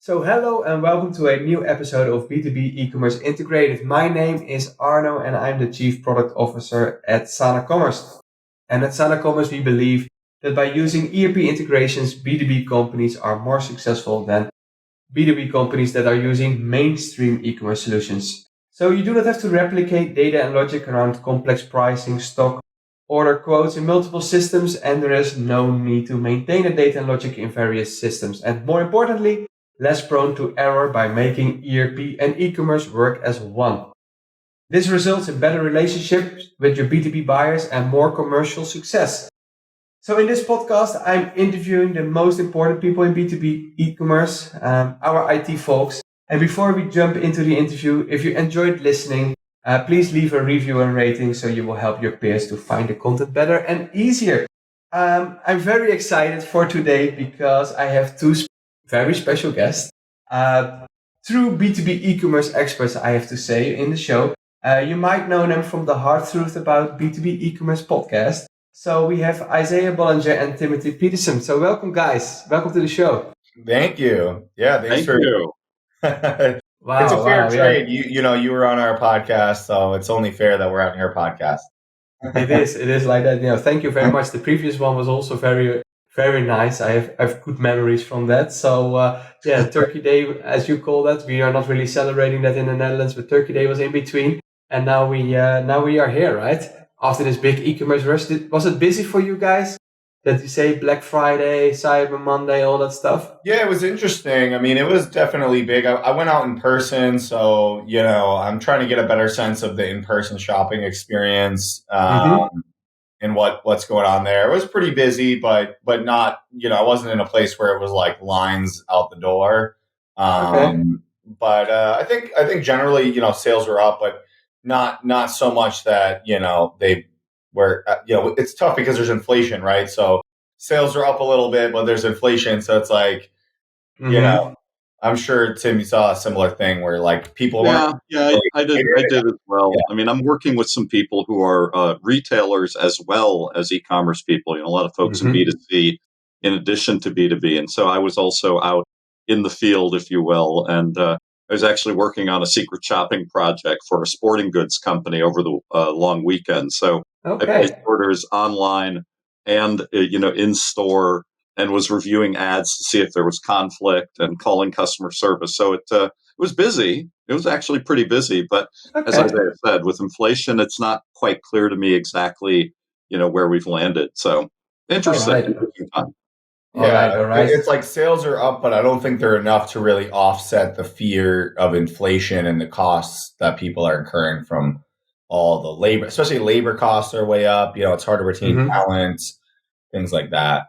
So hello and welcome to a new episode of B2B E-commerce Integrated. My name is Arno and I'm the Chief Product Officer at Sana Commerce. And at Sana Commerce, we believe that by using ERP integrations, B2B companies are more successful than B2B companies that are using mainstream e-commerce solutions. So you do not have to replicate data and logic around complex pricing, stock, order quotes in multiple systems, and there is no need to maintain the data and logic in various systems. And more importantly, less prone to error by making ERP and e-commerce work as one. This results in better relationships with your B2B buyers and more commercial success. So in this podcast, I'm interviewing the most important people in B2B e-commerce, our IT folks. And before we jump into the interview, if you enjoyed listening, please leave a review and rating so you will help your peers to find the content better and easier. I'm very excited for today because I have two very special guests, true B2B e-commerce experts, I have to say, in the show. You might know them from the Hard Truth About B2B e-commerce podcast. So we have Isaiah Bollinger and Timothy Peterson. So welcome, guys. Welcome to the show. Thank you. Yeah, thanks Thank you. It's a fair trade. Yeah. You were on our podcast, so it's only fair that we're on your podcast. It is like that. Thank you very much. The previous one was also very, very nice. I have good memories from that. So Turkey Day, as you call that, we are not really celebrating that in the Netherlands, but Turkey Day was in between, and now we are here, right? After this big e-commerce rush, was it busy for you guys? That you say Black Friday, Cyber Monday, all that stuff? Yeah, it was interesting. I mean, it was definitely big. I went out in person, so, I'm trying to get a better sense of the in-person shopping experience and what's going on there. It was pretty busy, but not, I wasn't in a place where it was like lines out the door. Okay. But I think generally, sales were up, but not so much that, they were, it's tough because there's inflation, right? So sales are up a little bit, but there's inflation. So it's like, I'm sure, Tim, you saw a similar thing where like people weren't. Yeah, I did as well. Yeah. I mean, I'm working with some people who are retailers as well as e-commerce people, a lot of folks in B2C in addition to B2B. And so I was also out in the field, if you will, and I was actually working on a secret shopping project for a sporting goods company over the long weekend. So I placed orders online and, in store, and was reviewing ads to see if there was conflict and calling customer service. So it was busy. It was actually pretty busy. But as Isaiah said, with inflation, it's not quite clear to me exactly, where we've landed. So interesting. All right. It's like sales are up, but I don't think they're enough to really offset the fear of inflation and the costs that people are incurring from all the labor, especially labor costs are way up. It's hard to retain talent, things like that,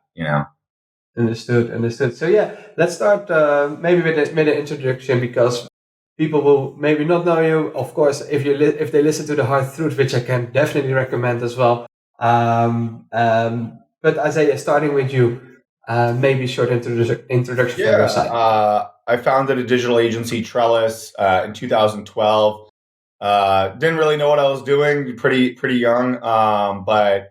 Understood. So let's start maybe with an introduction because people will maybe not know you. Of course, if they listen to the Hard Truth, which I can definitely recommend as well. But Isaiah, starting with you, maybe a short introduction from your side. I founded a digital agency, Trellis, in 2012. Didn't really know what I was doing, pretty young, but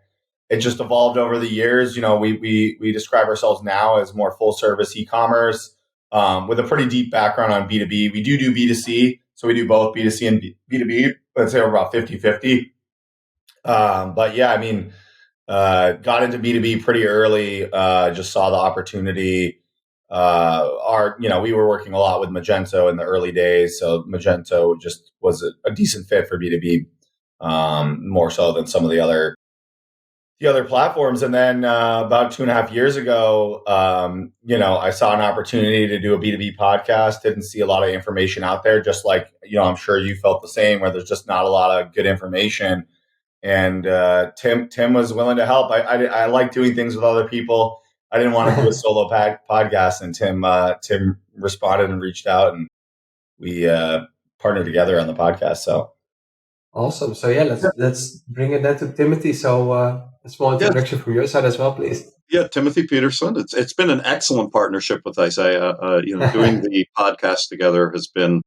it just evolved over the years. We describe ourselves now as more full service e-commerce with a pretty deep background on B2B. We do B2C, so we do both B2C and B2B. Let's say we're about 50-50. But yeah, I mean, got into B2B pretty early, just saw the opportunity. We were working a lot with Magento in the early days. So Magento just was a decent fit for B2B, more so than some of the other platforms. And then about 2.5 years ago, I saw an opportunity to do a B2B podcast. Didn't see a lot of information out there, just like, I'm sure you felt the same, where there's just not a lot of good information. And Tim was willing to help. I like doing things with other people. I didn't want to do a solo podcast, and Tim responded and reached out, and we partnered together on the podcast. So awesome. So let's bring it then to Timothy. So a small introduction from your side as well, please. Yeah, Timothy Peterson. It's been an excellent partnership with Isaiah. Doing the podcast together has been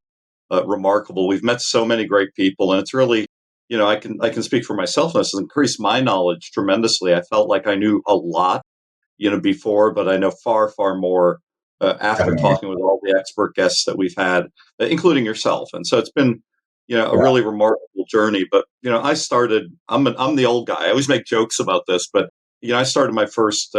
remarkable. We've met so many great people, and it's really, I can speak for myself. This has increased my knowledge tremendously. I felt like I knew a lot, before, but I know far, far more after talking with all the expert guests that we've had, including yourself. And so it's been, a really remarkable journey. But, I'm the old guy. I always make jokes about this, but, I started my first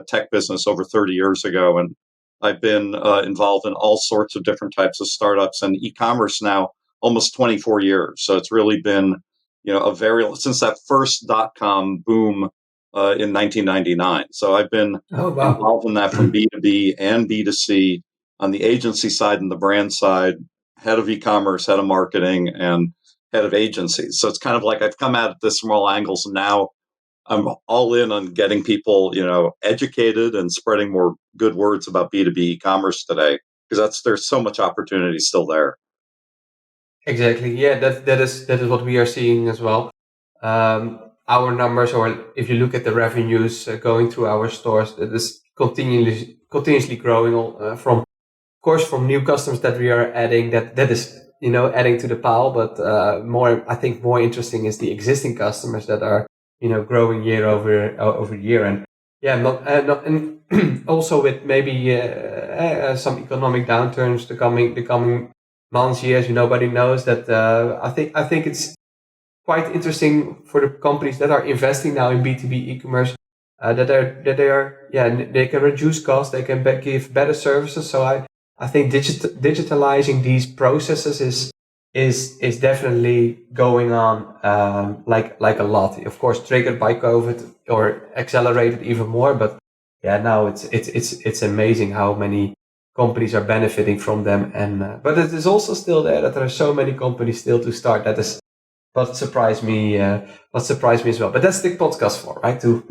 tech business over 30 years ago, and I've been involved in all sorts of different types of startups and e-commerce now almost 24 years. So it's really been, since that first .com boom in 1999. So I've been involved in that from B2B and B2C on the agency side and the brand side, head of e-commerce, head of marketing, and head of agencies. So it's kind of like I've come at this from all angles, and now I'm all in on getting people, educated and spreading more good words about B2B e-commerce today, because there's so much opportunity still there. Exactly. Yeah, that is what we are seeing as well. Our numbers, or if you look at the revenues going through our stores, that is continuously growing from, of course, from new customers that we are adding. That is adding to the pile. But I think more interesting is the existing customers that are growing year over year. And and also with maybe some economic downturns the coming months, years. Nobody knows that. I think it's quite interesting for the companies that are investing now in B2B e-commerce, that they can reduce costs, they can give better services. So I think digitalizing these processes is definitely going on like a lot. Of course, triggered by COVID or accelerated even more. But now it's amazing how many companies are benefiting from them. And but it is also still there that there are so many companies still to start. That is what surprised me as well. But that's the podcast for, right? To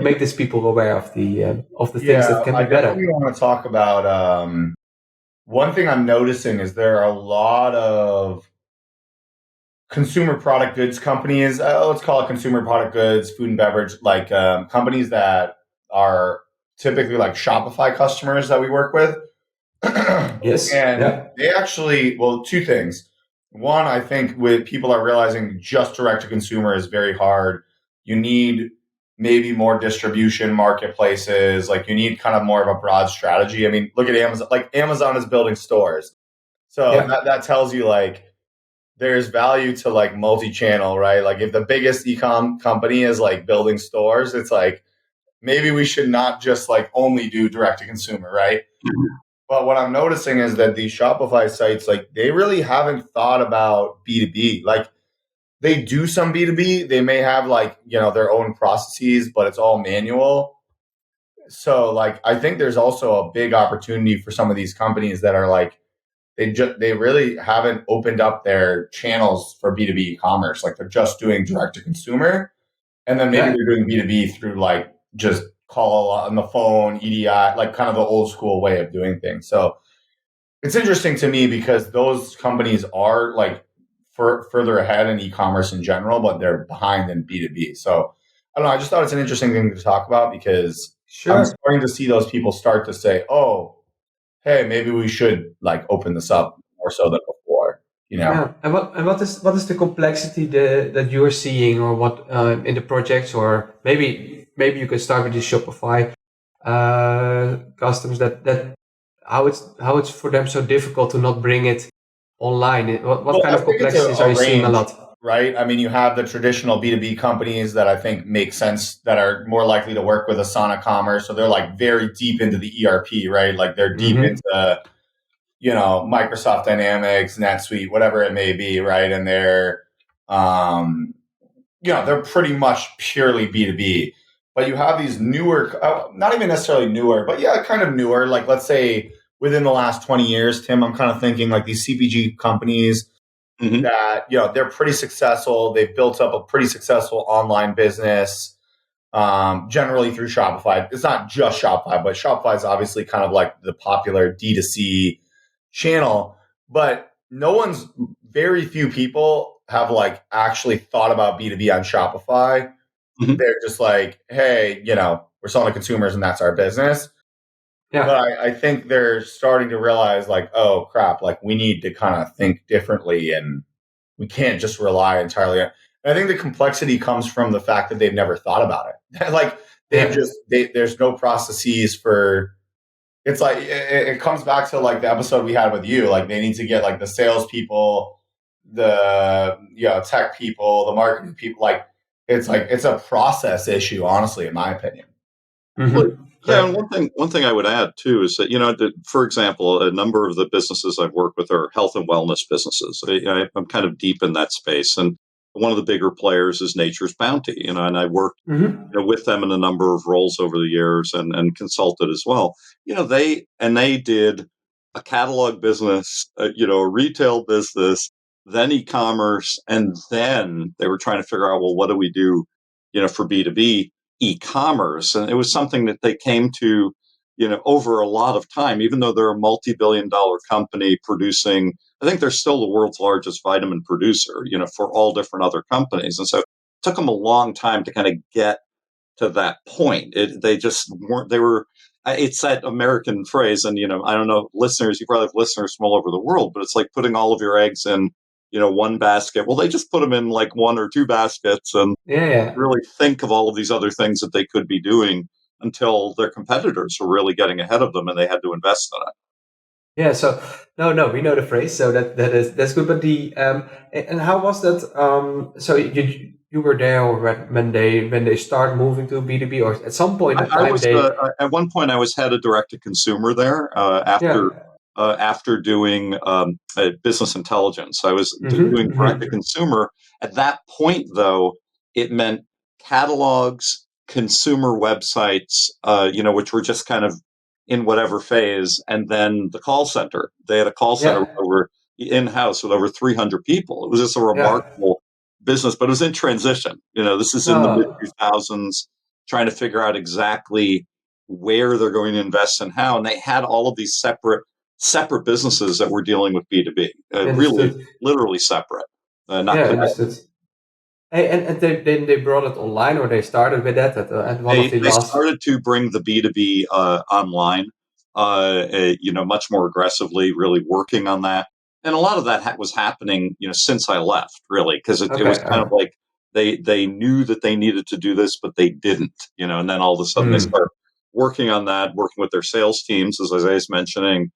make these people aware of the things that can be better. I definitely want to talk about one thing I'm noticing is there are a lot of consumer product goods companies, let's call it consumer product goods, food and beverage, like companies that are typically like Shopify customers that we work with. Yes. And they actually, two things. One, I think people are realizing just direct to consumer is very hard. You need maybe more distribution marketplaces. Like you need kind of more of a broad strategy. I mean, look at Amazon. Like Amazon is building stores. So that tells you like there's value to like multi-channel, right? Like if the biggest e-com company is like building stores, it's like maybe we should not just like only do direct to consumer, right? Mm-hmm. But what I'm noticing is that these Shopify sites, like they really haven't thought about B2B. Like they do some B2B. They may have like, their own processes, but it's all manual. So like, I think there's also a big opportunity for some of these companies that are like, they really haven't opened up their channels for B2B e-commerce. Like they're just doing direct to consumer. And then maybe they're doing B2B through like just call on the phone, EDI, like kind of the old school way of doing things. So it's interesting to me because those companies are like further ahead in e-commerce in general, but they're behind in B2B. So I don't know. I just thought it's an interesting thing to talk about because I'm starting to see those people start to say, oh, hey, maybe we should like open this up more so than before. Yeah. And what is the complexity that you are seeing, or what in the projects, or maybe you could start with the Shopify customers that how it's for them so difficult to not bring it online. What kind of complexities are you seeing a lot? Right. I mean, you have the traditional B2B companies that I think make sense, that are more likely to work with Asana Commerce. So they're like very deep into the ERP, right? Like they're deep into Microsoft Dynamics, NetSuite, whatever it may be, right? And they're, they're pretty much purely B2B. But you have these newer, not even necessarily newer, but kind of newer. Like let's say within the last 20 years, Tim, I'm kind of thinking like these CPG companies that, they're pretty successful. They've built up a pretty successful online business, generally through Shopify. It's not just Shopify, but Shopify is obviously kind of like the popular D2C channel, but very few people have like actually thought about B2B on Shopify. They're just like, hey, we're selling to consumers and that's our business. Yeah. But I think they're starting to realize like, oh crap, like we need to kind of think differently and we can't just rely entirely on. And I think the complexity comes from the fact that they've never thought about it. Like there's no processes for it's like it comes back to like the episode we had with you. Like they need to get like the salespeople, the tech people, the marketing people. Like it's a process issue, honestly, in my opinion. Well, yeah, and one thing I would add too is that for example, a number of the businesses I've worked with are health and wellness businesses. I'm kind of deep in that space, and one of the bigger players is Nature's Bounty. And I worked with them in a number of roles over the years and consulted as well. They did a catalog business, a retail business, then e-commerce, and then they were trying to figure out, well, what do we do, for B2B e-commerce? And it was something that they came to, over a lot of time, even though they're a multi-billion-dollar company producing, I think they're still the world's largest vitamin producer, for all different other companies. And so it took them a long time to kind of get to that point. It's that American phrase. And, I don't know, listeners, you probably have listeners from all over the world, but it's like putting all of your eggs in, one basket. Well, they just put them in like one or two baskets and really think of all of these other things that they could be doing until their competitors were really getting ahead of them and they had to invest in it. Yeah, so no, we know the phrase, so that's good. But and how was that? So you were there when they start moving to B2B, or at some point in time at one point I was head of direct to consumer there after doing business intelligence. I was doing direct to consumer. At that point, though, it meant catalogs, consumer websites, which were just kind of in whatever phase, and then the call center. They had a call center over in-house with over 300 people. It was just a remarkable business, but it was in transition. This is in the mid-2000s, trying to figure out exactly where they're going to invest and how. And they had all of these separate businesses that were dealing with B2B, really, literally separate. Not understood. Hey, and they brought it online, or they started with that at one of the last. They started to bring the B2B online, much more aggressively, really working on that. And a lot of that was happening, since I left, really, because it was kind of like they knew that they needed to do this, but they didn't, and then all of a sudden they start working on that, working with their sales teams, as Isaiah is mentioning,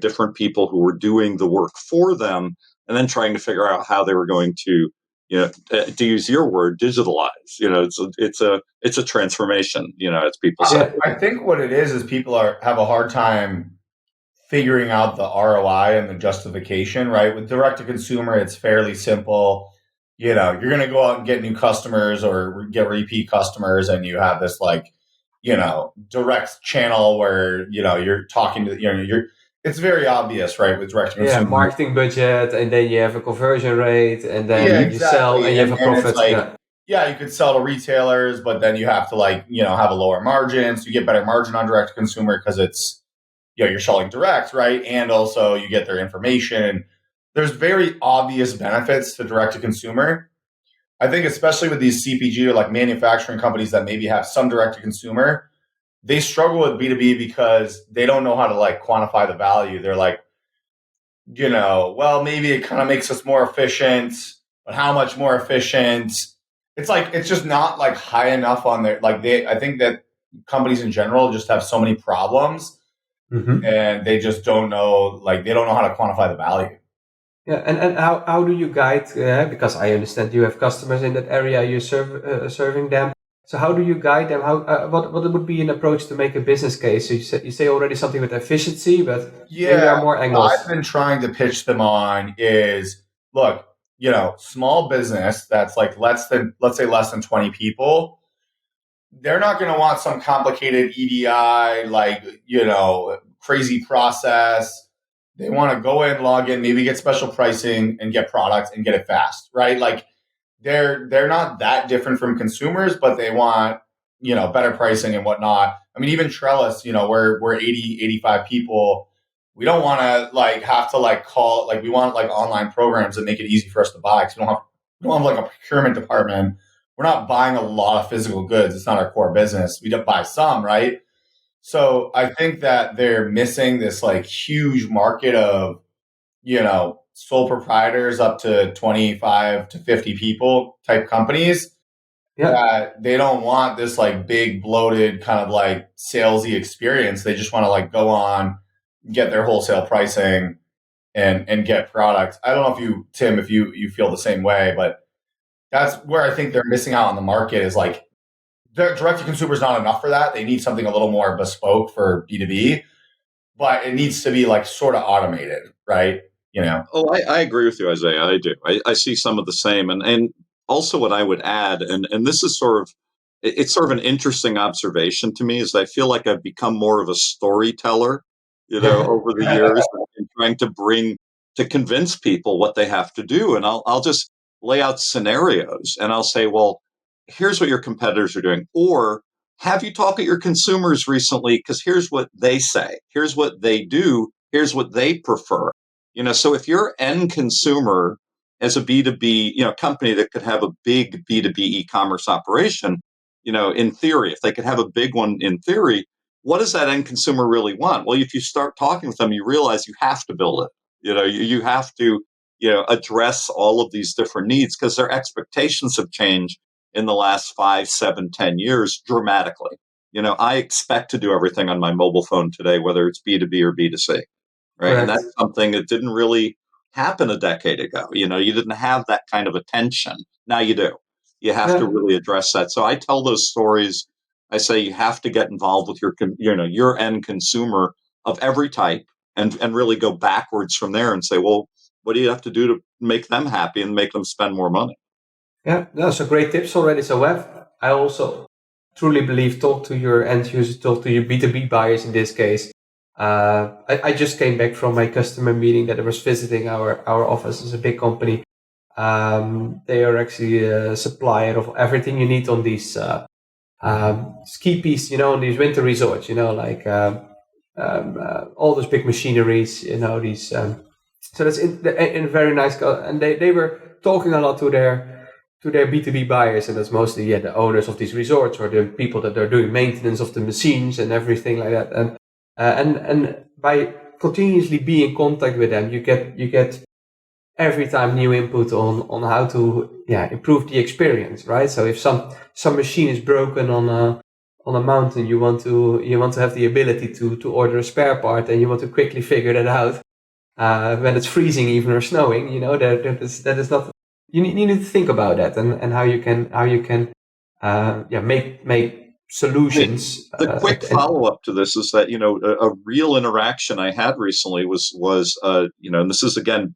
different people who were doing the work for them, and then trying to figure out how they were going to, to use your word, digitalize. It's a transformation, as people say. I think what it is people have a hard time figuring out the ROI and the justification, right? With direct to consumer, it's fairly simple. You're going to go out and get new customers or get repeat customers, and you have this direct channel where, you're talking to, it's very obvious, right? With direct to consumer. Yeah, marketing budget, and then you have a conversion rate, and then you sell, and you have a profit. You could sell to retailers, but then you have to have a lower margin. So you get better margin on direct to consumer because it's, you're selling direct, right? And also you get their information. There's very obvious benefits to direct to consumer. I think especially with these CPG or like manufacturing companies that maybe have some direct to consumer, they struggle with B2B because they don't know how to quantify the value. They're like, well, maybe it kind of makes us more efficient, but how much more efficient? It's just not high enough on their, I think that companies in general just have so many problems and they just don't know, they don't know how to quantify the value. Yeah, and how do you guide? Because I understand you have customers in that area, you're serving them. So how do you guide them? What would be an approach to make a business case? So you say already something with efficiency, but maybe there are more angles. I've been trying to pitch them on is, look, small business that's let's say less than 20 people, they're not going to want some complicated EDI, crazy process. They want to go in, log in, maybe get special pricing and get products and get it fast, right? They're not that different from consumers, but they want, better pricing and whatnot. I mean, even Trellis, we're 80, 85 people. We don't want to have to call, we want online programs that make it easy for us to buy. Cause we don't have a procurement department. We're not buying a lot of physical goods. It's not our core business. We don't buy some, right? So I think that they're missing this huge market of, sole proprietors up to 25 to 50 people type companies. that they don't want this like big bloated kind of like salesy experience. They just want to like go on, get their wholesale pricing and get products. I don't know if you, Tim, if you feel the same way, but that's where I think they're missing out on the market is like direct to consumer is not enough for that. They need something a little more bespoke for B2B, but it needs to be like sort of automated, right? You know? Oh, I agree with you, Isaiah. I do. I see some of the same. And also what I would add, and this is it's sort of an interesting observation to me, is I feel like I've become more of a storyteller, over the years and trying to convince people what they have to do. And I'll just lay out scenarios and I'll say, well, here's what your competitors are doing. Or have you talked to your consumers recently? Because here's what they say. Here's what they do. Here's what they prefer. So if you're end consumer as a B2B, company that could have a big B2B e-commerce operation, in theory, if they could have a big one in theory, what does that end consumer really want? Well, if you start talking with them, you realize you have to build it. You have to, address all of these different needs because their expectations have changed in the last 5, 7, 10 years dramatically. I expect to do everything on my mobile phone today, whether it's B2B or B2C. Right. Correct. And that's something that didn't really happen a decade ago. You didn't have that kind of attention. Now you do. You have to really address that. So I tell those stories. I say you have to get involved with your end consumer of every type and really go backwards from there and say, well, what do you have to do to make them happy and make them spend more money? Yeah, no, so great tips already. So I also truly believe talk to your end users, talk to your B2B buyers in this case. I just came back from my customer meeting that I was visiting our office as a big company. They are actually a supplier of everything you need on these ski pistes, on these winter resorts, like all those big machineries, these. So that's in a very nice, and they were talking a lot to their B2B buyers, and that's mostly the owners of these resorts or the people that are doing maintenance of the machines and everything like that. And by continuously being in contact with them, you get every time new input on how to improve the experience, right? So if some machine is broken on a mountain, you want to have the ability to order a spare part, and you want to quickly figure that out when it's freezing even or snowing. That is not. You need to think about that and how you can make solutions. The quick follow-up to this is that, a real interaction I had recently was and this is, again,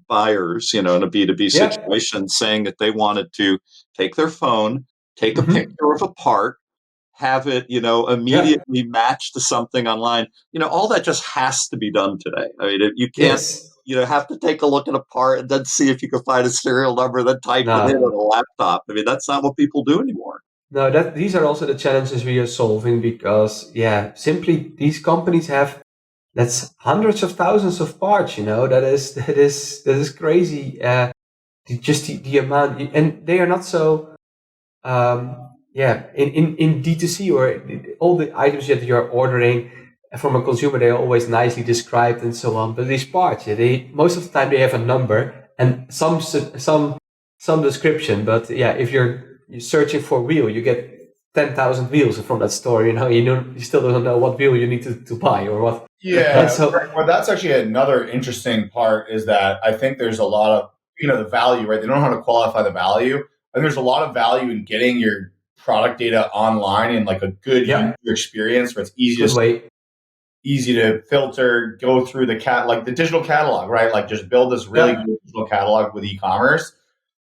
buyers, in a B2B situation saying that they wanted to take their phone, take a picture of a part, have it, immediately match to something online. All that just has to be done today. I mean, you can't, have to take a look at a part and then see if you can find a serial number, then type it in on a laptop. I mean, that's not what people do anymore. No, these are also the challenges we are solving because, simply these companies have that's hundreds of thousands of parts. That is crazy. Just the amount, and they are not so. In D2C or all the items that you're ordering from a consumer, they are always nicely described and so on. But these parts, most of the time they have a number and some description. But if you're searching for wheel, you get 10,000 wheels from that store. You still don't know what wheel you need to buy or what. Yeah. Well, that's actually another interesting part is that I think there's a lot of the value, right? They don't know how to qualify the value, and there's a lot of value in getting your product data online in like a good user experience where it's easy to filter, go through the the digital catalog, right? Like just build this really good digital catalog with e-commerce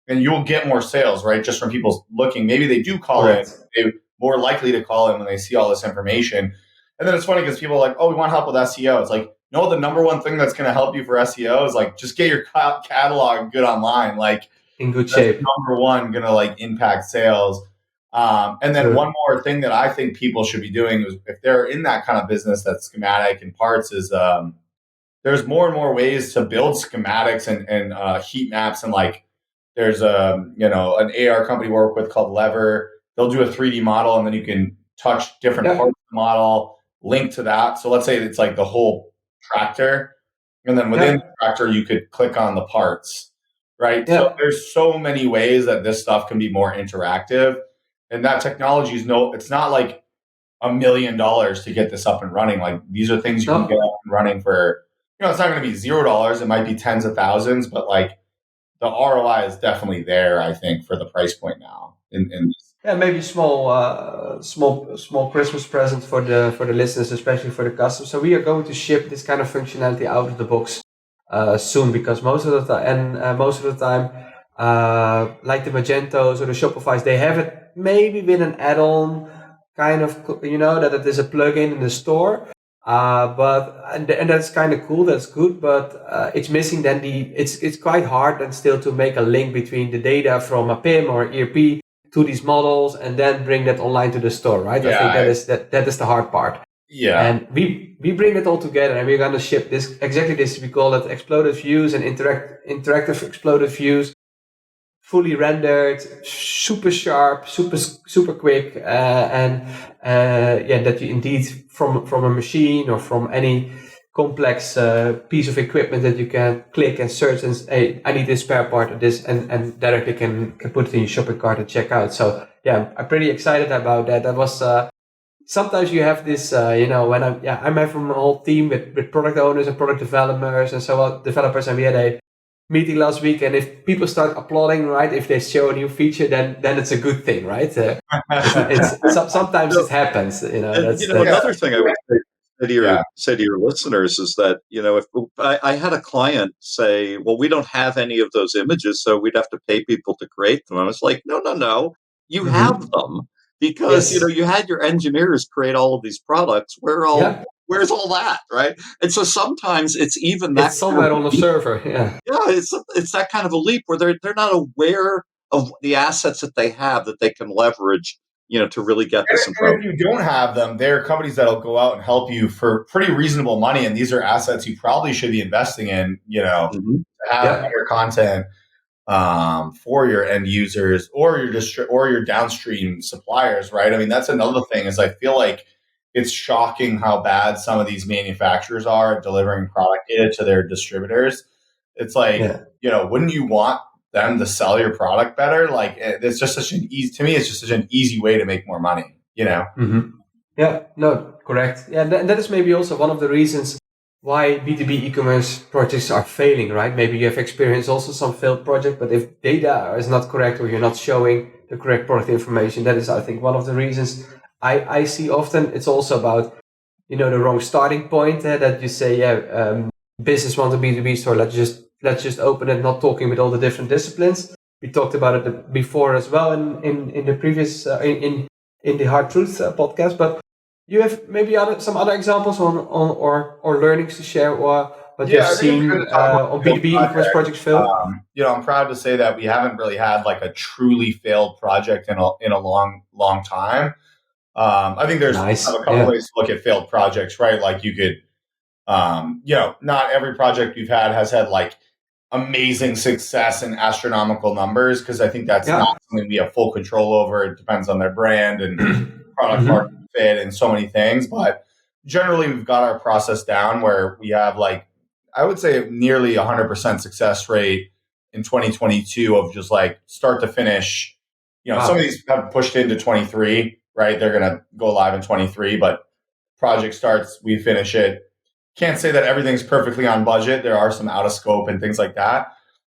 and you'll get more sales, right? Just from people looking. Maybe they do call in. They're more likely to call in when they see all this information. And then it's funny because people are like, oh, we want help with SEO. It's like, no, the number one thing that's going to help you for SEO is like, just get your catalog good online. Like in good shape. Number one, going to like impact sales. And then one more thing that I think people should be doing is if they're in that kind of business that's schematic and parts is there's more and more ways to build schematics and heat maps. And like there's an AR company we work with called Lever. They'll do a 3D model and then you can touch different parts of the model, link to that. So let's say it's like the whole tractor. And then within the tractor, you could click on the parts, right? So there's so many ways that this stuff can be more interactive. And that technology is it's not like $1 million to get this up and running. Like these are things you can get up and running for, it's not going to be $0. It might be tens of thousands, but like the ROI is definitely there, I think, for the price point now. Maybe small Christmas present for the listeners, especially for the customers. So we are going to ship this kind of functionality out of the box soon, because most of the time, like the Magentos or the Shopify's, they have it maybe with an add-on kind of, that it is a plugin in the store. And that's kind of cool. That's good, but it's missing. Then it's quite hard and still to make a link between the data from a PIM or ERP to these models and then bring that online to the store, right? Yeah, I think that is the hard part. Yeah. And we bring it all together, and we're going to ship this. We call it exploded views and interactive exploded views, fully rendered, super sharp, super quick, that you indeed from a machine or from any complex piece of equipment that you can click and search and say, I need this spare part of this, and directly can put it in your shopping cart and check out. So yeah, I'm pretty excited about that. That was sometimes you have this, when I'm from a whole team with product owners and product developers and so on, developers, and we had a meeting last week, and if people start applauding, right, if they show a new feature, then it's a good thing, right? Sometimes it happens, Another thing I would say to your listeners is that, if I had a client say, well, we don't have any of those images, so we'd have to pay people to create them. I was like, no, you have them, because you had your engineers create all of these products. Where's all that, right? And so sometimes it's even that it's somewhere on the server. Yeah, it's that kind of a leap where they're not aware of the assets that they have that they can leverage, to really get this improved. If you don't have them, there are companies that'll go out and help you for pretty reasonable money, and these are assets you probably should be investing in, to have better content for your end users or your downstream suppliers, right? I mean, that's another thing is I feel like it's shocking how bad some of these manufacturers are at delivering product data to their distributors. It's like, wouldn't you want them to sell your product better? Like, it's just such an easy, to me, it's just such an easy way to make more money, Mm-hmm. Yeah, no, correct. Yeah, and that is maybe also one of the reasons why B2B e-commerce projects are failing, right? Maybe you have experienced also some failed project, but if data is not correct or you're not showing the correct product information, that is, I think, one of the reasons I see often. It's also about, the wrong starting point, that you say, business wants a B2B store. Let's just open it, not talking with all the different disciplines. We talked about it before as well in the previous, in the Hard Truth podcast, but you have maybe some other examples or learnings to share, or what you have seen on B2B e-commerce projects fail? I'm proud to say that we haven't really had like a truly failed project in a long time. I think there's a couple ways to look at failed projects, right? Like you could, not every project we've had has had like amazing success and astronomical numbers, because I think that's not something we have full control over. It depends on their brand and product market fit and so many things. But generally, we've got our process down where we have like, I would say nearly 100% success rate in 2022 of just like start to finish. Some of these have pushed into 23, right? They're going to go live in 23, but project starts, we finish it. Can't say that everything's perfectly on budget. There are some out of scope and things like that.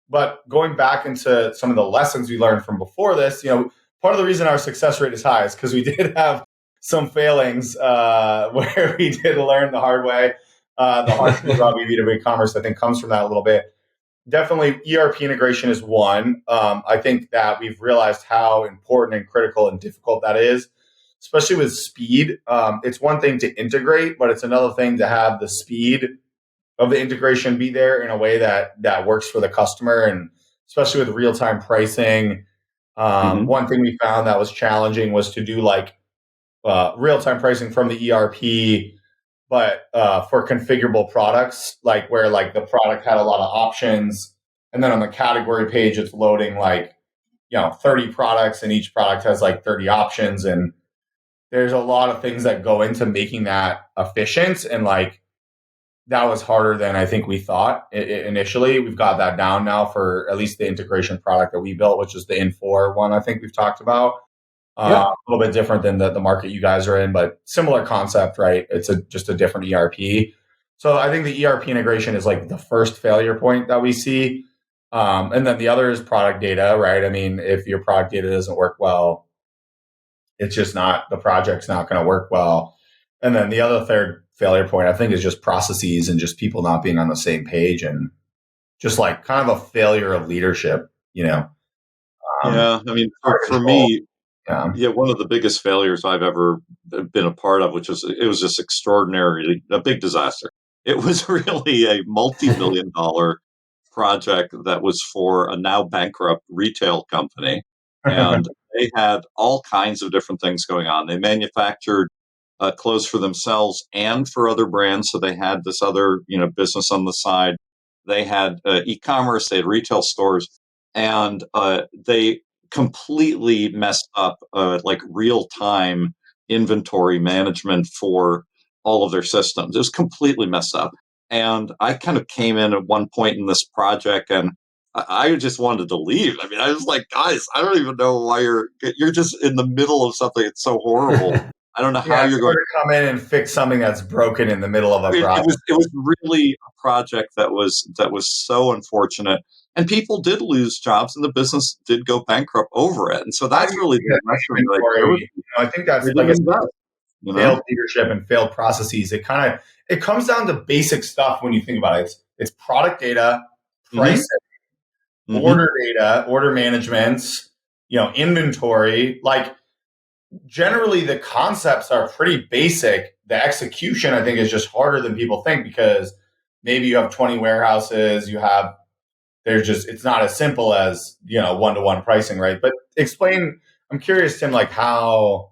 But going back into some of the lessons we learned from before this, part of the reason our success rate is high is because we did have some failings where we did learn the hard way. The hard truth about B2B commerce, I think, comes from that a little bit. Definitely, ERP integration is one. I think that we've realized how important and critical and difficult that is, especially with speed. It's one thing to integrate, but it's another thing to have the speed of the integration be there in a way that works for the customer, and especially with real-time pricing. One thing we found that was challenging was to do like real-time pricing from the ERP, but for configurable products, like where like the product had a lot of options, and then on the category page, it's loading like 30 products, and each product has like 30 options, and there's a lot of things that go into making that efficient, and like that was harder than I think we thought initially. We've got that down now for at least the integration product that we built, which is the Infor one I think we've talked about. Yeah. A little bit different than the market you guys are in, but similar concept, right? It's just a different ERP. So I think the ERP integration is like the first failure point that we see. And then the other is product data, right? I mean, if your product data doesn't work well, it's just not, the project's not going to work well. And then the other third failure point, I think, is just processes and just people not being on the same page and just like kind of a failure of leadership, you know? Yeah. I mean, for me, yeah, one of the biggest failures I've ever been a part of, it was just extraordinary, a big disaster. It was really a multi-million-dollar project that was for a now bankrupt retail company. And they had all kinds of different things going on. They manufactured clothes for themselves and for other brands. So they had this other, business on the side. They had e-commerce, they had retail stores, and they completely messed up like real-time inventory management for all of their systems. It was completely messed up. And I kind of came in at one point in this project and I just wanted to leave. I mean, I was like, guys, I don't even know why you're just in the middle of something. It's so horrible. I don't know how you're going to come in and fix something that's broken in the middle of a project. It was really a project that was so unfortunate. And people did lose jobs, and the business did go bankrupt over it. And so that's really the lesson. I think that's like failed leadership and failed processes. It comes down to basic stuff when you think about it. It's product data, pricing, order data, order management, inventory. Like generally, the concepts are pretty basic. The execution, I think, is just harder than people think because maybe you have 20 warehouses. It's not as simple as, one-to-one pricing, right? But I'm curious, Tim, like how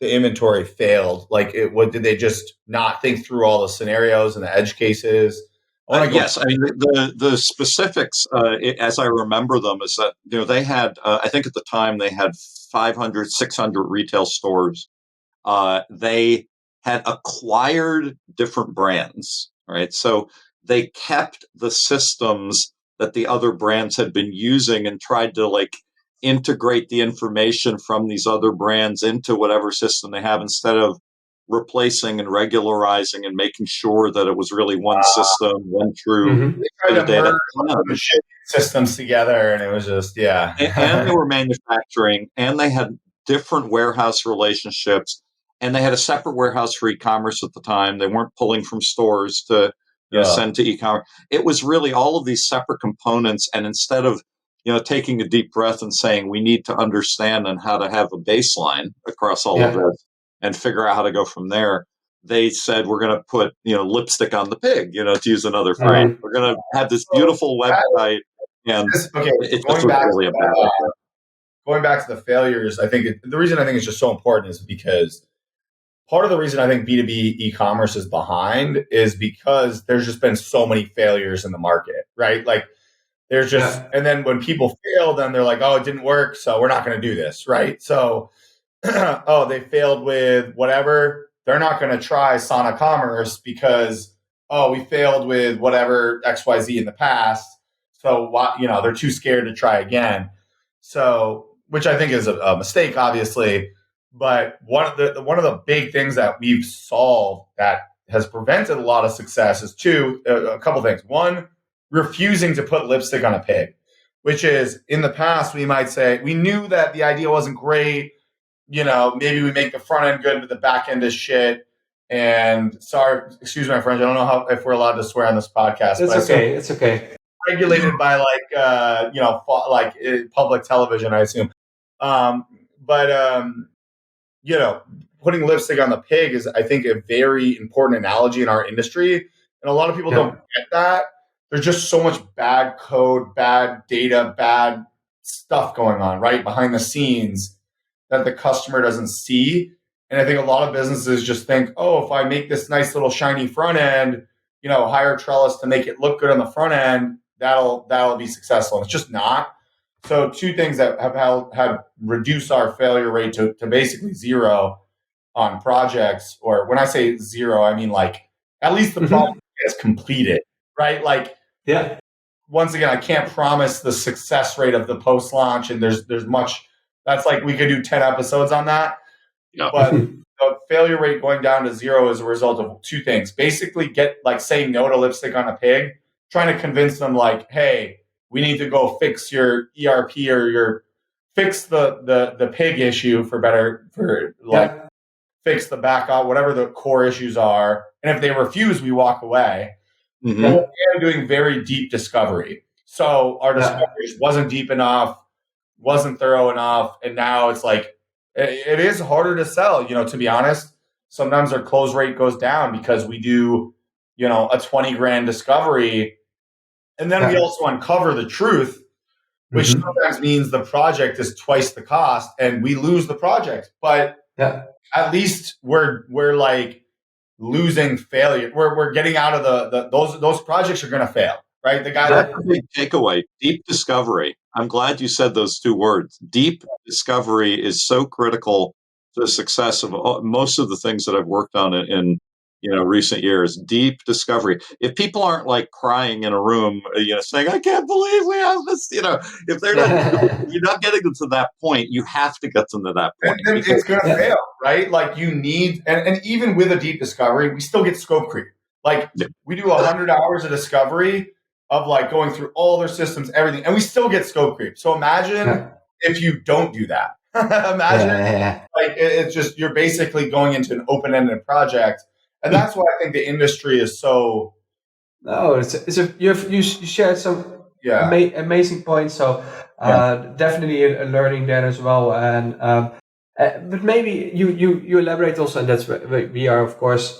the inventory failed. Like did they just not think through all the scenarios and the edge cases? Yes. I mean, the specifics, as I remember them, is that, they had, I think at the time they had 500, 600 retail stores. They had acquired different brands, right? So they kept the systems that the other brands had been using and tried to integrate the information from these other brands into whatever system they have instead of replacing and regularizing and making sure that it was really one system, one true data. Systems together, and it was just, and they were manufacturing, and they had different warehouse relationships, and they had a separate warehouse for e-commerce at the time. They weren't pulling from stores to send to e-commerce. It was really all of these separate components, and instead of taking a deep breath and saying we need to understand and how to have a baseline across all of this and figure out how to go from there, they said we're going to put lipstick on the pig, to use another phrase. We're going to have this beautiful website, and it's just really about going back to the failures. I think the reason I think it's just so important is because part of the reason I think B2B e-commerce is behind is because there's just been so many failures in the market, right? Like there's just, and then when people fail, then they're like, oh, it didn't work, so we're not going to do this, right? So, they failed with whatever. They're not going to try Sana Commerce because, we failed with whatever XYZ in the past. So, they're too scared to try again. So, which I think is a mistake, obviously. But one of the big things that we've solved that has prevented a lot of success is a couple things. One, refusing to put lipstick on a pig, which is in the past we might say we knew that the idea wasn't great. Maybe we make the front end good, but the back end is shit. And sorry, excuse my French. I don't know if we're allowed to swear on this podcast. It's okay. Regulated by public television, I assume. Putting lipstick on the pig is, I think, a very important analogy in our industry. And a lot of people don't get that. There's just so much bad code, bad data, bad stuff going on, right, behind the scenes that the customer doesn't see. And I think a lot of businesses just think, oh, if I make this nice little shiny front end, hire Trellis to make it look good on the front end, that'll be successful. And it's just not. So two things that have reduced our failure rate to basically zero on projects, or when I say zero, I mean at least the project is completed, right? Once again, I can't promise the success rate of the post-launch, and there's much That's like, we could do 10 episodes on that. Yeah. But the failure rate going down to 0 is a result of two things. Basically, saying no to lipstick on a pig, trying to convince them like, hey, we need to go fix your ERP or fix the pig issue fix the backup, whatever the core issues are. And if they refuse, we walk away. Mm-hmm. But we're doing very deep discovery. So our discovery just wasn't deep enough, wasn't thorough enough. And now it's like, it is harder to sell, to be honest. Sometimes our close rate goes down because we do, a 20 grand discovery. And then we also uncover the truth, which sometimes means the project is twice the cost and we lose the project. But at least we're like losing failure. We're getting out of those projects are going to fail, right? The guy That's a big takeaway. Deep discovery. I'm glad you said those two words. Deep discovery is so critical to the success of most of the things that I've worked on in recent years. Deep discovery. If people aren't like crying in a room, saying, "I can't believe we have this," if they're not, you're not getting them to that point. You have to get them to that point. And it's going to fail, right? Like you need, and even with a deep discovery, we still get scope creep. Like we do 100 hours of discovery of like going through all their systems, everything, and we still get scope creep. So imagine if you don't do that. Imagine like it's just, you're basically going into an open-ended project. And that's why I think the industry is so. No, you shared some amazing points. So definitely a learning there as well. And but maybe you elaborate also, and that's where we are, of course,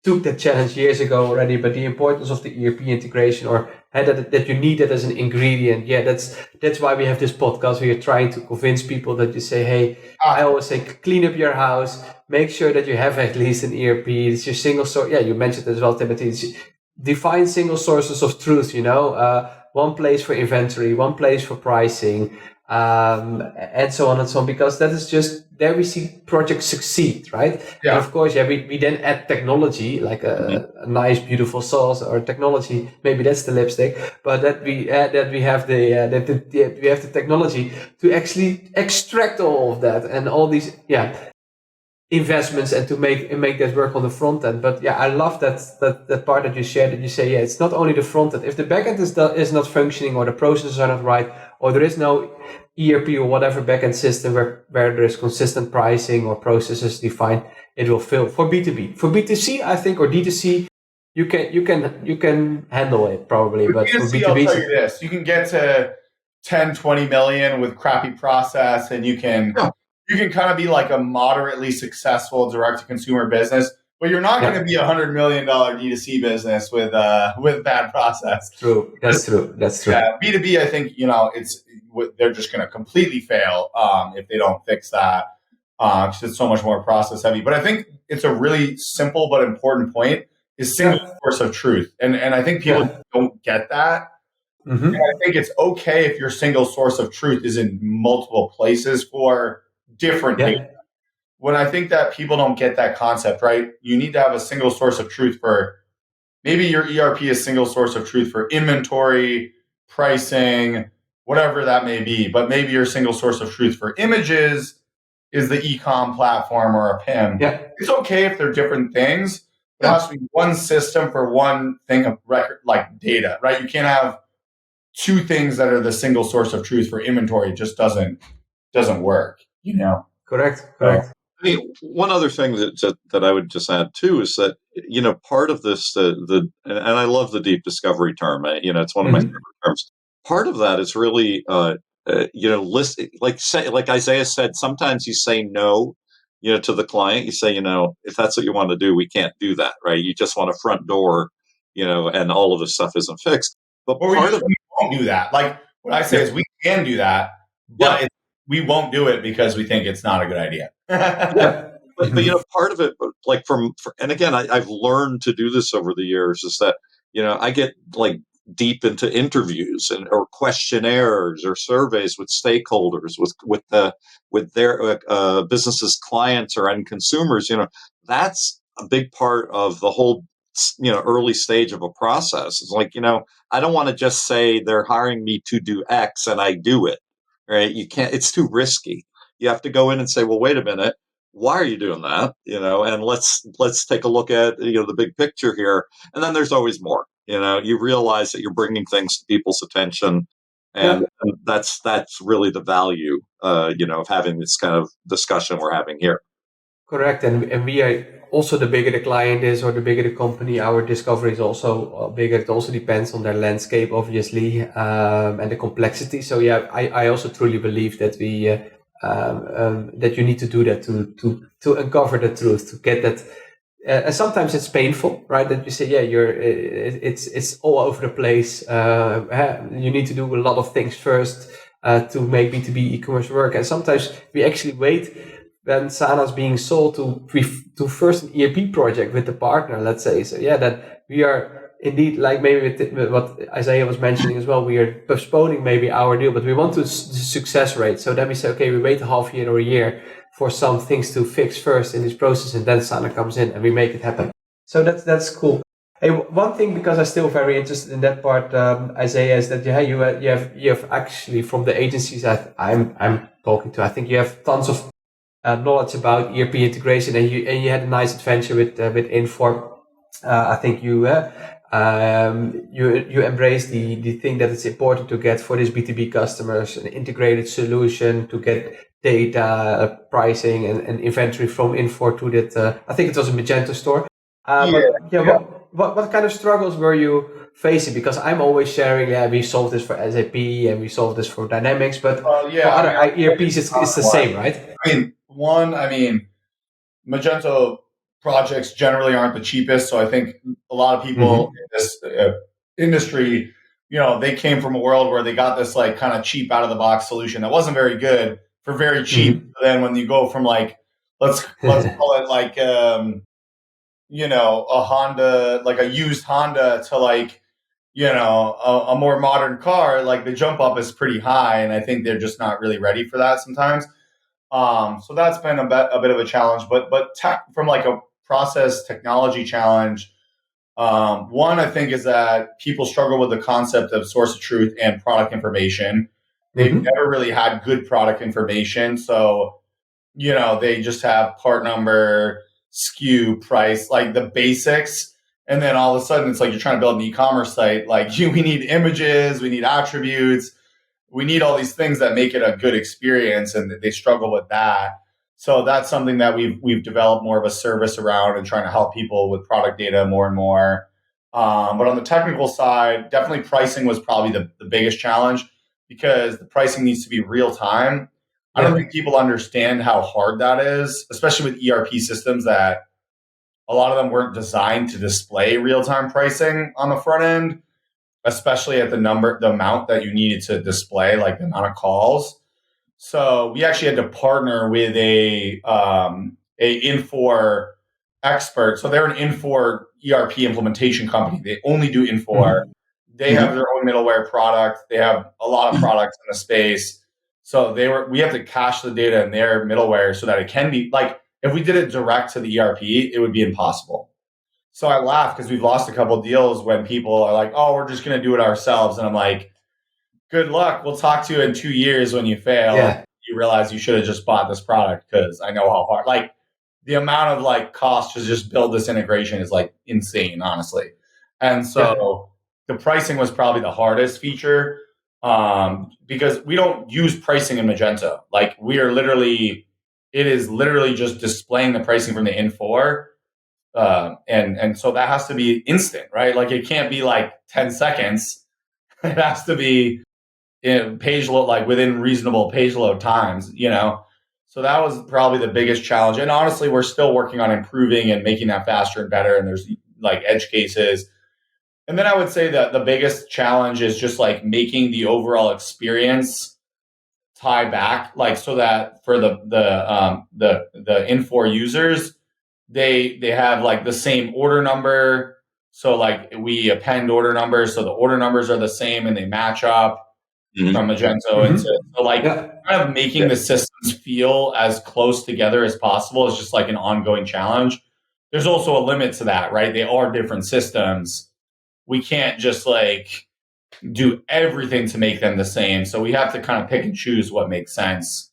took that challenge years ago already. But the importance of the ERP integration, or that you need it as an ingredient. Yeah, that's why we have this podcast. We are trying to convince people that you say, hey, I always say, clean up your house. Make sure that you have at least an ERP. It's your single source. Yeah, you mentioned as well, Timothy. Define single sources of truth. One place for inventory, one place for pricing, and so on and so on. Because that is just there we see projects succeed, right? Yeah. And of course, we then add technology, like a nice, beautiful sauce or technology. Maybe that's the lipstick, but that we have we have the technology to actually extract all of that and all these investments, and to make that work on the front end. But I love that part that you shared, that you say, it's not only the front end. If the back end is not functioning, or the processes are not right, or there is no ERP or whatever backend system where there is consistent pricing or processes defined, it will fail. For B2B, for B2C, I think, or D2C, you can handle it probably. But for B2B, I'll tell you this: you can get to 10, 20 million with crappy process, and you can kind of be like a moderately successful direct-to-consumer business, but you're not going to be $100 million D2C business with bad process. True. That's true. Yeah, B2B, I think, they're just going to completely fail if they don't fix that, because it's so much more process heavy. But I think it's a really simple but important point, is single source of truth. And I think people don't get that. Mm-hmm. And I think it's okay if your single source of truth is in multiple places for different data. When I think that people don't get that concept, right? You need to have a single source of truth for, maybe your ERP is single source of truth for inventory, pricing, whatever that may be. But maybe your single source of truth for images is the e-com platform or a PIM. Yeah. It's okay if they're different things. But it has to be one system for one thing of record, like data, right? You can't have two things that are the single source of truth for inventory. It just doesn't work. Correct. I mean, one other thing that I would just add too is that part of this and I love the deep discovery term. It's one of my favorite terms. Part of that is really list, like Isaiah said. Sometimes you say no, to the client. You say, if that's what you want to do, we can't do that, right? You just want a front door, and all of this stuff isn't fixed. But we won't do that. Like what I say is we can do that, but we won't do it because we think it's not a good idea. But part of it, like and again, I've learned to do this over the years, is that I get like deep into interviews or questionnaires or surveys with stakeholders, with their businesses, clients, or end consumers. That's a big part of the whole early stage of a process. It's like I don't want to just say they're hiring me to do X and I do it. Right? You can't. It's too risky. you have to go in and say, well, wait a minute, why are you doing that? And let's take a look at, the big picture here. And then there's always more. You realize that you're bringing things to people's attention, and that's really the value, of having this kind of discussion we're having here. Correct, and we are also, the bigger the client is or the bigger the company, our discovery is also bigger. It also depends on their landscape, obviously, and the complexity. So yeah, I also truly believe that we that you need to do that to uncover the truth, to get that. And sometimes it's painful, right? That you say, yeah, it's all over the place. You need to do a lot of things first to make B2B e-commerce work, and sometimes we actually wait when Sana's being sold to first an ERP project with the partner, let's say. So yeah, that we are indeed, like maybe with what Isaiah was mentioning as well, we are postponing maybe our deal, but we want the success rate. So then we say, okay, we wait a half year or a year for some things to fix first in this process, and then Sana comes in and we make it happen. So that's cool. Hey, one thing, because I'm still very interested in that part, Isaiah, is that you have actually, from the agencies that I'm talking to, I think you have tons of knowledge about ERP integration, and you had a nice adventure with Infor. I think you embrace the thing that it's important to get for these B2B customers, an integrated solution to get data, pricing, and inventory from Infor to that. I think it was a Magento store. What kind of struggles were you facing? Because I'm always sharing, we solved this for SAP and we solved this for Dynamics, but for other ERPs, it's the same, right? I mean, Magento projects generally aren't the cheapest. So I think a lot of people in this industry, they came from a world where they got this like kind of cheap out of the box solution that wasn't very good for very cheap. Then when you go from like, let's call it like, a Honda, like a used Honda, to like, a more modern car, like the jump up is pretty high. And I think they're just not really ready for that sometimes. So that's been a bit of a challenge, but from like a process technology challenge, one, I think, is that people struggle with the concept of source of truth and product information. They've never really had good product information. So, they just have part number, SKU, price, like the basics. And then all of a sudden it's like you're trying to build an e-commerce site. Like we need images, we need attributes, we need all these things that make it a good experience, and they struggle with that. So that's something that we've developed more of a service around and trying to help people with product data more and more. But on the technical side, definitely pricing was probably the biggest challenge, because the pricing needs to be real time. I don't think people understand how hard that is, especially with ERP systems that a lot of them weren't designed to display real-time pricing on the front end, especially at the amount that you needed to display, like the amount of calls. So we actually had to partner with a Infor expert. So they're an Infor ERP implementation company. They only do Infor. They have their own middleware product. They have a lot of products in the space. So we have to cache the data in their middleware so that it can be like, if we did it direct to the ERP, it would be impossible. So I laugh because we've lost a couple of deals when people are like, oh, we're just going to do it ourselves. And I'm like, good luck. We'll talk to you in 2 years when you fail. Yeah. You realize you should have just bought this product, because I know how hard, like the amount of like cost to just build this integration is like insane, honestly. And so the pricing was probably the hardest feature, because we don't use pricing in Magento. Like it is literally just displaying the pricing from the Infor. And so that has to be instant, right? Like it can't be like 10 seconds. It has to be page load, like within reasonable page load times, So that was probably the biggest challenge. And honestly, we're still working on improving and making that faster and better. And there's like edge cases. And then I would say that the biggest challenge is just like making the overall experience tie back, like so that for the Infor users, they have like the same order number. So like we append order numbers, so the order numbers are the same and they match up from Magento. And so like kind of making the systems feel as close together as possible is just like an ongoing challenge. There's also a limit to that, right? They are different systems. We can't just like do everything to make them the same. So we have to kind of pick and choose what makes sense.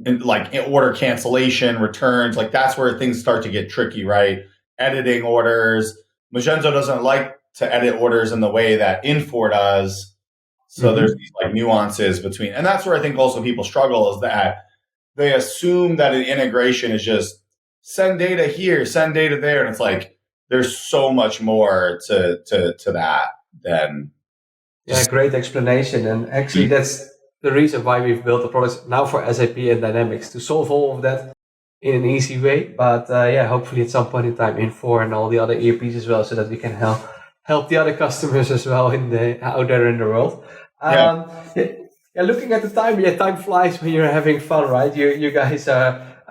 like order cancellation, returns, like that's where things start to get tricky, right? Editing orders. Magento doesn't like to edit orders in the way that Infor does. So there's these like nuances between, and that's where I think also people struggle, is that they assume that an integration is just send data here, send data there. And it's like, there's so much more to that than. Yeah, great explanation. And actually, that's the reason why we've built the products now for SAP and Dynamics, to solve all of that in an easy way. But hopefully at some point in time, Infor and all the other ERPs as well, so that we can help the other customers as well out there in the world. Looking at the time, time flies when you're having fun, right? You guys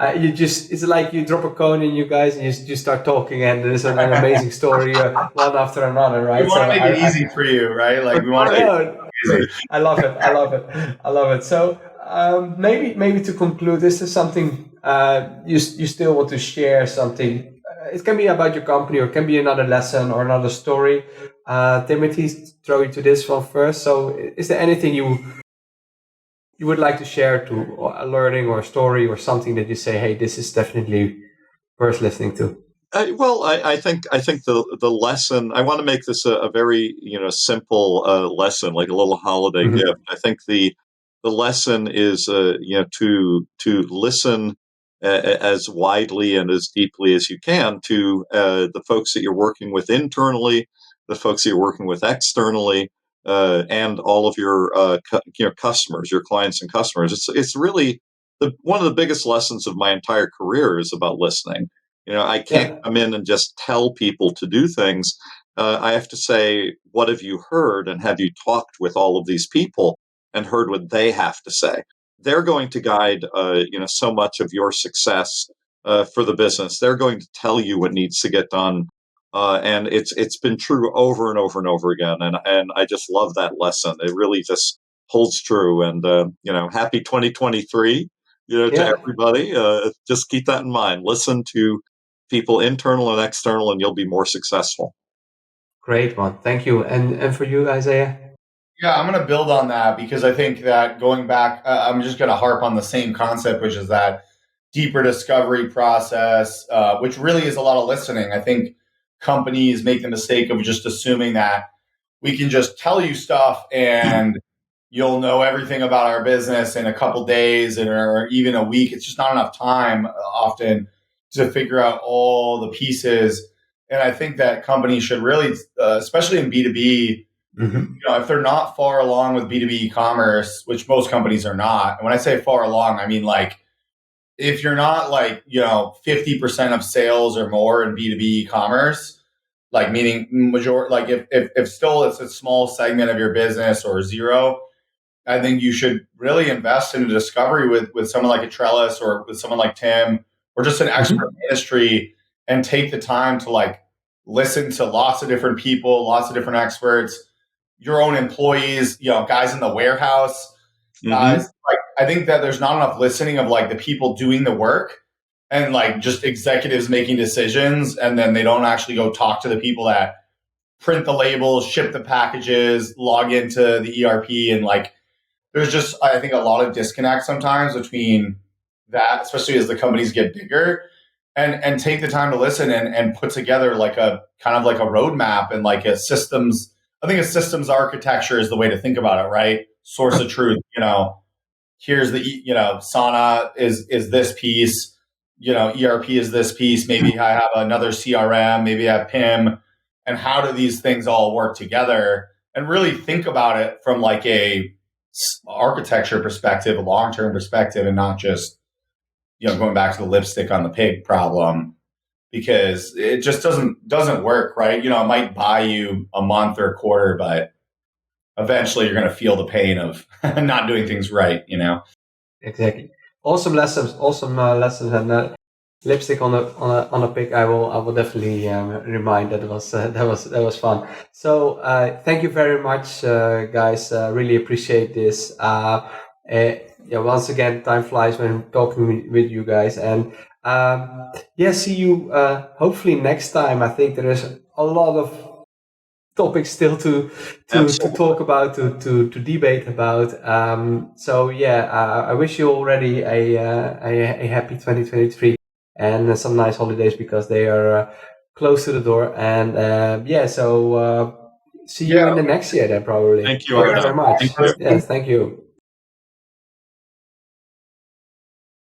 it's like you drop a cone in you guys and you start talking, and there's an amazing story one after another, right? We want to make it easy for you, right? Like we want to make it easy. I love it. So maybe to conclude, this is something you still want to share something. It can be about your company, or it can be another lesson or another story. Timothy, throw you to this one first. So is there anything you would like to share, to a learning or a story or something that you say, hey, this is definitely worth listening to? I think the lesson, I want to make this a very simple lesson, like a little holiday gift. I think the lesson is to listen as widely and as deeply as you can to the folks that you're working with internally, the folks that you're working with externally, and all of your customers, your clients and customers. It's really one of the biggest lessons of my entire career is about listening. I can't come in and just tell people to do things. I have to say, what have you heard, and have you talked with all of these people and heard what they have to say? They're going to guide, so much of your success for the business. They're going to tell you what needs to get done, and it's been true over and over and over again. And I just love that lesson. It really just holds true. And happy 2023, to everybody. Just keep that in mind. Listen to people internal and external, and you'll be more successful. Great one. Thank you. And for you, Isaiah? Yeah, I'm going to build on that, because I think that going back, I'm just going to harp on the same concept, which is that deeper discovery process, which really is a lot of listening. I think companies make the mistake of just assuming that we can just tell you stuff and you'll know everything about our business in a couple days or even a week. It's just not enough time often to figure out all the pieces. And I think that companies should really, especially in B2B, if they're not far along with B2B e-commerce, which most companies are not. And when I say far along, I mean like if you're not 50% of sales or more in B2B e-commerce, like meaning majority, like if still it's a small segment of your business or zero, I think you should really invest in a discovery with someone like a Trellis or with someone like Tim or just an expert in the industry, and take the time to listen to lots of different people, lots of different experts, your own employees, guys in the warehouse, guys. I think that there's not enough listening of the people doing the work and just executives making decisions, and then they don't actually go talk to the people that print the labels, ship the packages, log into the ERP, and there's just, I think, a lot of disconnect sometimes between that, especially as the companies get bigger, and take the time to listen and put together a kind of a roadmap and a systems. I think a systems architecture is the way to think about it, right? Source of truth, here's the, Sana is this piece, ERP is this piece. Maybe I have another CRM, maybe I have PIM, and how do these things all work together? And really think about it from a architecture perspective, a long-term perspective, and not just, going back to the lipstick on the pig problem, because it just doesn't work, right? It might buy you a month or a quarter, but eventually you're going to feel the pain of not doing things right, Exactly. Awesome lessons, and lipstick on a pig. I will definitely remind that was fun. So thank you very much, guys. Really appreciate this. Once again, time flies when talking with you guys, and see you hopefully next time. I think there is a lot of topics still to talk about, to debate about. So yeah, I wish you already a happy 2023 and some nice holidays, because they are close to the door. And so see you in the next year then, probably. Thank you, Thank you Arno. very much. Thank you. Yes, thank you.